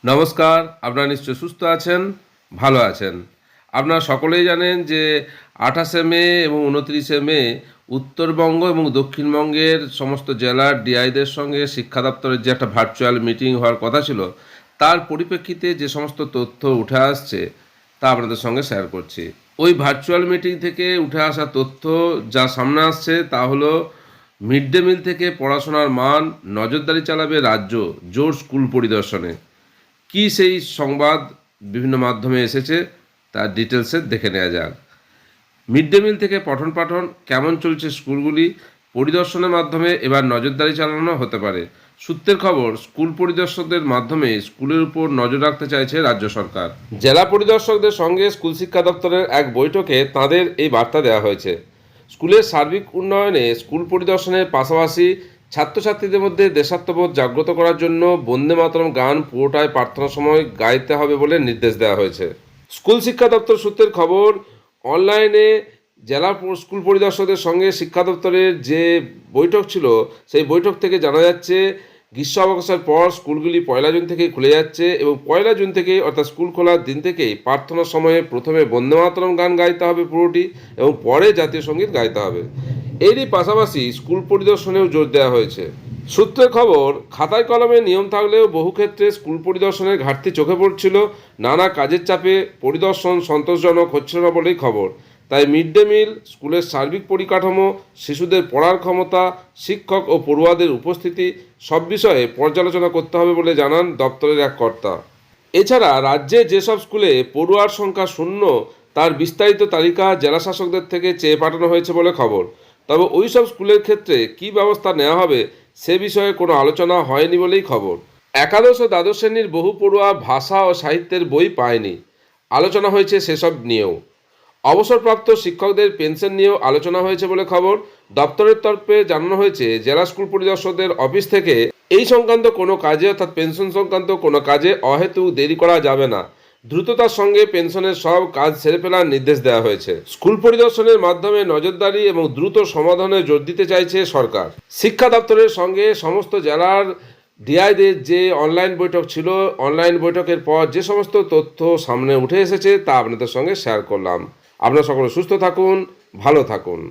নমস্কার, আপনারা নিশ্চয় সুস্থ আছেন, ভালো আছেন। আপনারা সকলেই জানেন যে 28শে মে এবং 29শে মে উত্তরবঙ্গ এবং দক্ষিণবঙ্গের সমস্ত জেলার ডিআইদের সঙ্গে শিক্ষা দপ্তরের যে একটা ভার্চুয়াল মিটিং হওয়ার কথা ছিল, তার পরিপ্রেক্ষিতে যে সমস্ত তথ্য উঠে আসছে তা আপনাদের সঙ্গে শেয়ার করছি। ওই ভার্চুয়াল মিটিং থেকে উঠে আসা তথ্য যা সামনে আসছে তা হলো মিড ডে মিল থেকে পড়াশোনার মান নজরদারি চালাবে রাজ্য, জোর স্কুল পরিদর্শনে। কি সেই সংবাদ বিভিন্ন মাধ্যমে এসেছে তার ডিটেলসে দেখে নেওয়া যাক। মিড ডে মিল থেকে পঠন পাঠন কেমন চলছে স্কুলগুলি, পরিদর্শনের মাধ্যমে এবার নজরদারি চালানো হতে পারে। সূত্রের খবর, স্কুল পরিদর্শকদের মাধ্যমে স্কুলের উপর নজর রাখতে চাইছে রাজ্য সরকার। জেলা পরিদর্শকদের সঙ্গে স্কুল শিক্ষা দপ্তরের এক বৈঠকে তাঁদের এই বার্তা দেওয়া হয়েছে। স্কুলের সার্বিক উন্নয়নে স্কুল পরিদর্শনের পাশাপাশি ছাত্রছাত্রীদের মধ্যে দেশাত্মবোধ জাগ্রত করার জন্য বন্দে মাতরম গান পুরোটাই প্রার্থনার সময় গাইতে হবে বলে নির্দেশ দেওয়া হয়েছে। স্কুল শিক্ষা দপ্তর সূত্রের খবর, অনলাইনে জেলা স্কুল পরিদর্শকদের সঙ্গে শিক্ষা দপ্তরের যে বৈঠক ছিল সেই বৈঠক থেকে জানা যাচ্ছে গ্রীষ্ম অবকাশের পর স্কুলগুলি 1 জুন থেকেই খুলে যাচ্ছে এবং 1 জুন থেকেই অর্থাৎ স্কুল খোলার দিন থেকেই প্রার্থনার সময়ে প্রথমে বন্দে মাতরম গান গাইতে হবে পুরোটি এবং পরে জাতীয় সঙ্গীত গাইতে হবে। এরই পাশাপাশি স্কুল পরিদর্শনেও জোর দেওয়া হয়েছে। সূত্রের খবর, খাতায় কলমে নিয়ম থাকলেও বহু ক্ষেত্রে স্কুল পরিদর্শনের ঘাটতি চোখে পড়ছিল। নানা কাজের চাপে পরিদর্শন সন্তোষজনক হচ্ছিল না বলেই খবর। তাই মিড ডে মিল, স্কুলের সার্বিক পরিকাঠামো, শিশুদের পড়ার ক্ষমতা, শিক্ষক ও পড়ুয়াদের উপস্থিতি সব বিষয়ে পর্যালোচনা করতে হবে বলে জানান দপ্তরের এক কর্তা। এছাড়া রাজ্যে যেসব স্কুলে পড়ুয়ার সংখ্যা শূন্য তার বিস্তারিত তালিকা জেলা শাসকদের থেকে চেয়ে পাঠানো হয়েছে বলে খবর। তবে ওই সব স্কুলের ক্ষেত্রে কী ব্যবস্থা নেওয়া হবে সে বিষয়ে কোনো আলোচনা হয়নি বলেই খবর। একাদশ ও দ্বাদশ শ্রেণীর বহু পড়ুয়া ভাষা ও সাহিত্যের বই পায়নি, আলোচনা হয়েছে সেসব নিয়েও। অবসরপ্রাপ্ত শিক্ষকদের পেনশন নিয়েও আলোচনা হয়েছে বলে খবর। দপ্তরের তরফে জানানো হয়েছে জেলা স্কুল পরিদর্শকদের অফিস থেকে এই সংক্রান্ত কোনো কাজে অর্থাৎ পেনশন সংক্রান্ত কোনো কাজে অহেতুক দেরি করা যাবে না। দ্রুততার সঙ্গে পেনশনের সব কাজ সেরে ফেলার নির্দেশ দেওয়া হয়েছে। স্কুল পরিদর্শনের মাধ্যমে নজরদারি এবং দ্রুত সমাধানে জোর দিতে চাইছে সরকার। শিক্ষা দপ্তরের সঙ্গে সমস্ত জেলার ডিআইদের যে অনলাইন বৈঠক ছিল, অনলাইন বৈঠকের পর যে সমস্ত তথ্য সামনে উঠে এসেছে তা আপনাদের সঙ্গে শেয়ার করলাম। আপনারা সকলে সুস্থ থাকুন, ভালো থাকুন।